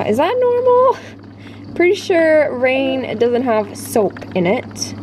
Is that normal? Pretty sure rain doesn't have soap in it.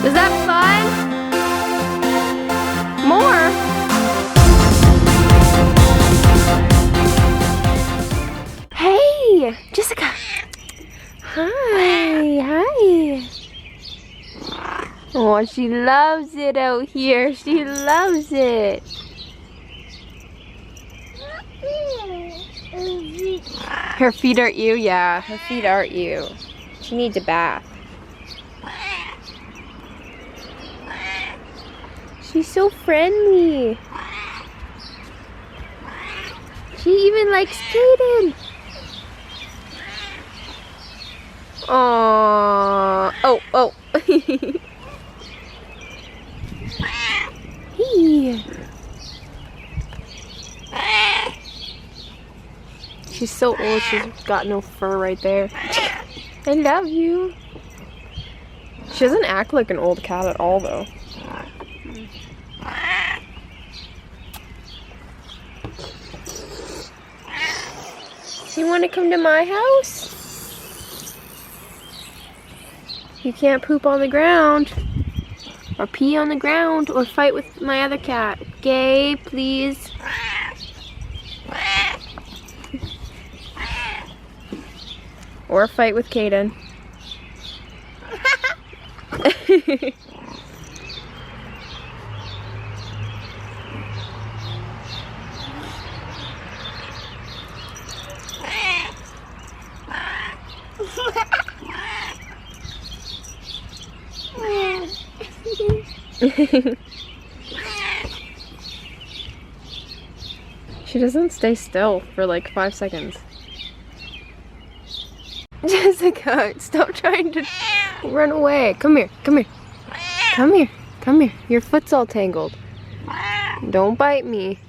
Was that fun? More? Hey, Jessica. Hi. Oh, she loves it out here. She loves it. Her feet aren't you? Yeah, her feet aren't you. She needs a bath. She's so friendly. She even likes Kaden. Aww. Oh. Hey. She's so old, she's got no fur right there. I love you. She doesn't act like an old cat at all, though. You want to come to my house? You can't poop on the ground, or pee on the ground, or fight with my other cat. Okay, please. Or fight with Kaden. She doesn't stay still for like 5 seconds. Jessica, stop trying to run away. Come here. Your foot's all tangled. Don't bite me.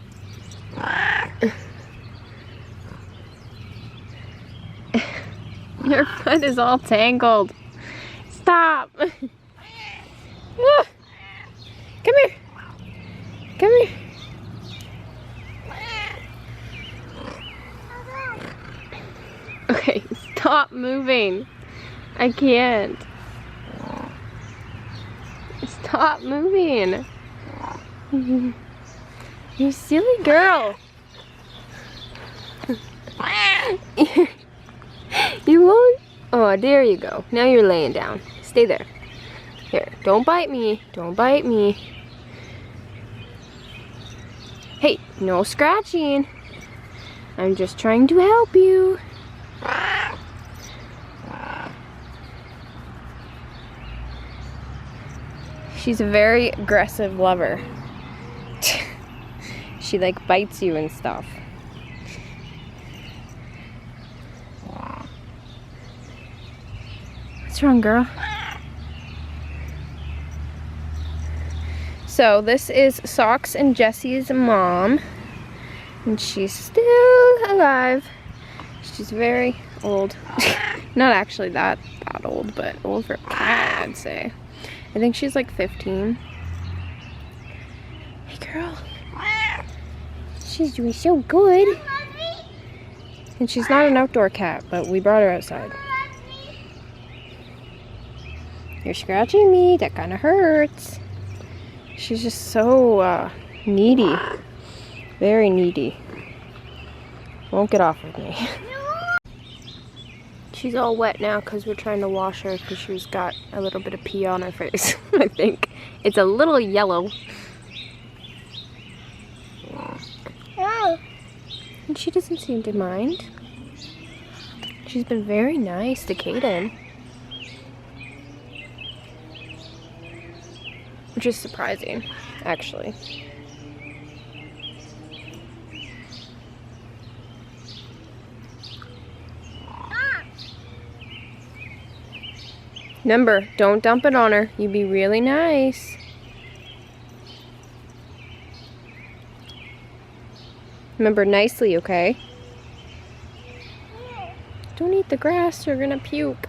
Your foot is all tangled. Stop. Come here. Okay, stop moving. I can't. Stop moving. You silly girl. You won't. Oh, there you go. Now you're laying down. Stay there. Here, don't bite me. Hey, no scratching. I'm just trying to help you. She's a very aggressive lover. She like bites you and stuff. What's wrong, girl? So this is Socks and Jessie's mom, and she's still alive. She's very old. Not actually that old, but old for a cat, I'd say. I think she's like 15. Hey girl. She's doing so good. And she's not an outdoor cat, but we brought her outside. You're scratching me, that kind of hurts. She's just so needy. Very needy. Won't get off of me. She's all wet now because we're trying to wash her because she's got a little bit of pee on her face, I think. It's a little yellow. And she doesn't seem to mind. She's been very nice to Kaden. Which is surprising, actually. Remember, don't dump it on her. You be really nice. Remember, nicely, okay? Don't eat the grass, you're gonna puke.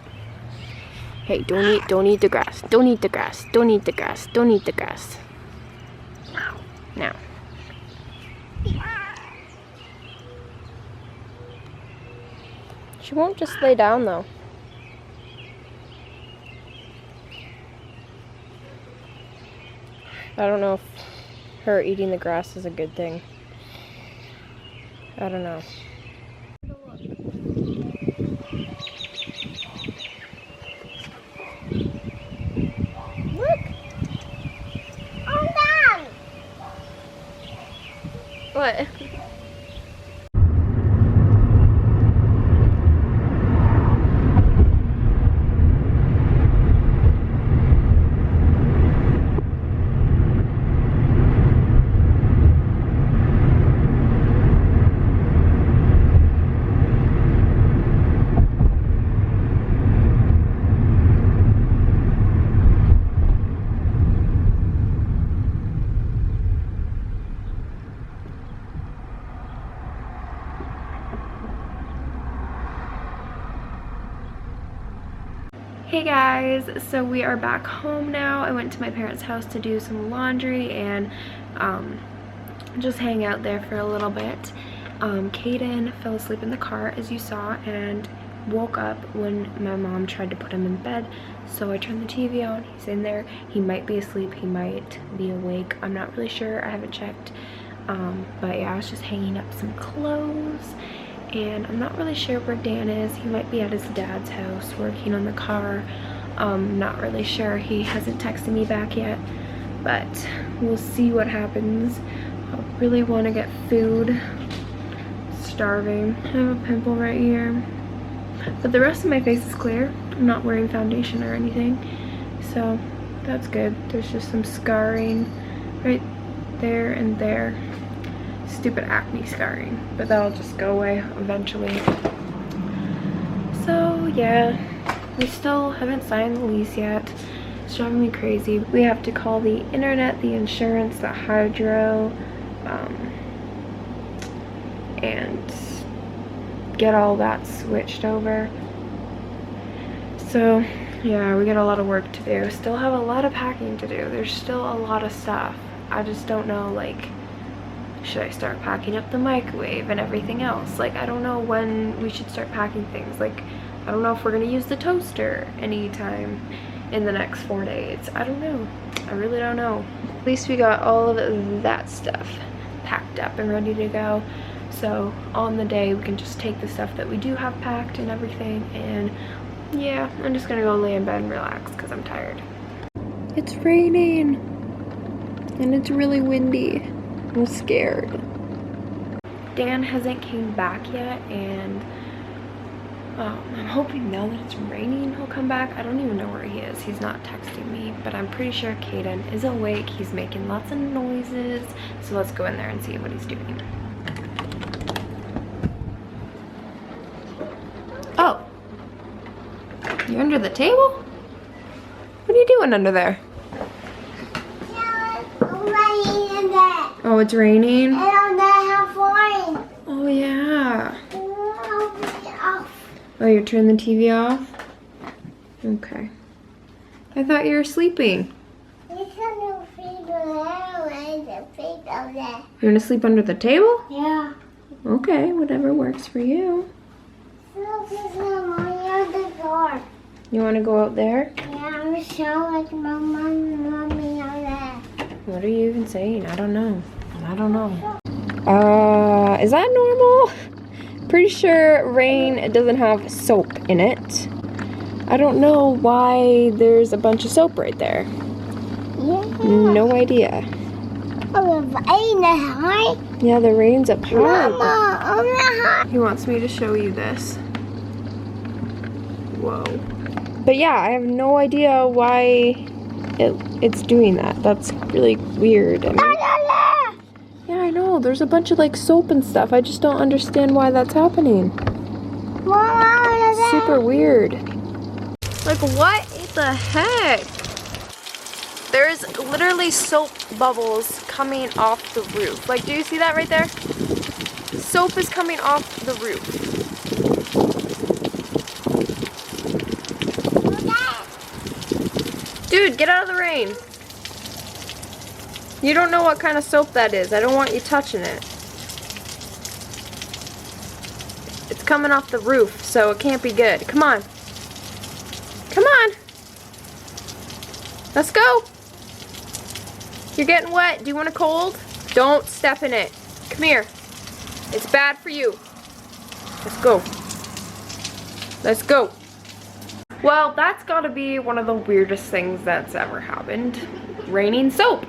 Hey, don't eat the grass. Don't eat the grass. Don't eat the grass. Don't eat the grass. Now. She won't just lay down though. I don't know if her eating the grass is a good thing. I don't know. Look! On down! What? Hey guys, so we are back home now. I went to my parents' house to do some laundry and just hang out there for a little bit. Kaden fell asleep in the car, as you saw, and woke up when my mom tried to put him in bed. So I turned the TV on. He's in there. He might be asleep. He might be awake. I'm not really sure. I haven't checked. But yeah, I was just hanging up some clothes. And I'm not really sure where Dan is. He might be at his dad's house working on the car. Not really sure. He hasn't texted me back yet. But we'll see what happens. I really want to get food. Starving. I have a pimple right here. But the rest of my face is clear. I'm not wearing foundation or anything. So that's good. There's just some scarring right there and there. Stupid acne scarring, but that'll just go away eventually. So yeah, we still haven't signed the lease yet. It's driving me crazy. We have to call the internet, the insurance, the hydro, and get all that switched over. So yeah, we got a lot of work to do. Still have a lot of packing to do. There's still a lot of stuff. I just don't know, like, should I start packing up the microwave and everything else? Like, I don't know when we should start packing things. Like, I don't know if we're gonna use the toaster anytime in the next 4 days. I don't know. I really don't know. At least we got all of that stuff packed up and ready to go. So on the day we can just take the stuff that we do have packed and everything, and yeah, I'm just gonna go lay in bed and relax because I'm tired. It's raining and it's really windy. I'm scared. Dan hasn't came back yet, and I'm hoping now that it's raining he'll come back. I don't even know where he is. He's not texting me, but I'm pretty sure Caden is awake. He's making lots of noises. So let's go in there and see what he's doing. Oh, you're under the table? What are you doing under there? Oh, it's raining? Oh, yeah. Oh, you're turning the TV off? Okay. I thought you were sleeping. You want to sleep under the table? Yeah. Okay, whatever works for you. You want to go out there? Yeah, I'm so like Mama and Mommy out there. What are you even saying? I don't know. I don't know. Is that normal? Pretty sure rain doesn't have soap in it. I don't know why there's a bunch of soap right there. Yeah. No idea. Oh, the rain is high. Yeah, the rain's up high. Mama, oh, the He wants me to show you this. Whoa. But yeah, I have no idea why it's doing that. That's really weird. I mean, yeah, I know. There's a bunch of like soap and stuff. I just don't understand why that's happening. Super weird. Like, what the heck? There's literally soap bubbles coming off the roof. Like, do you see that right there? Soap is coming off the roof. Dude, get out of the rain. You don't know what kind of soap that is. I don't want you touching it. It's coming off the roof, so it can't be good. Come on. Come on. Let's go. You're getting wet. Do you want a cold? Don't step in it. Come here. It's bad for you. Let's go. Let's go. Well, that's gotta be one of the weirdest things that's ever happened. Raining soap.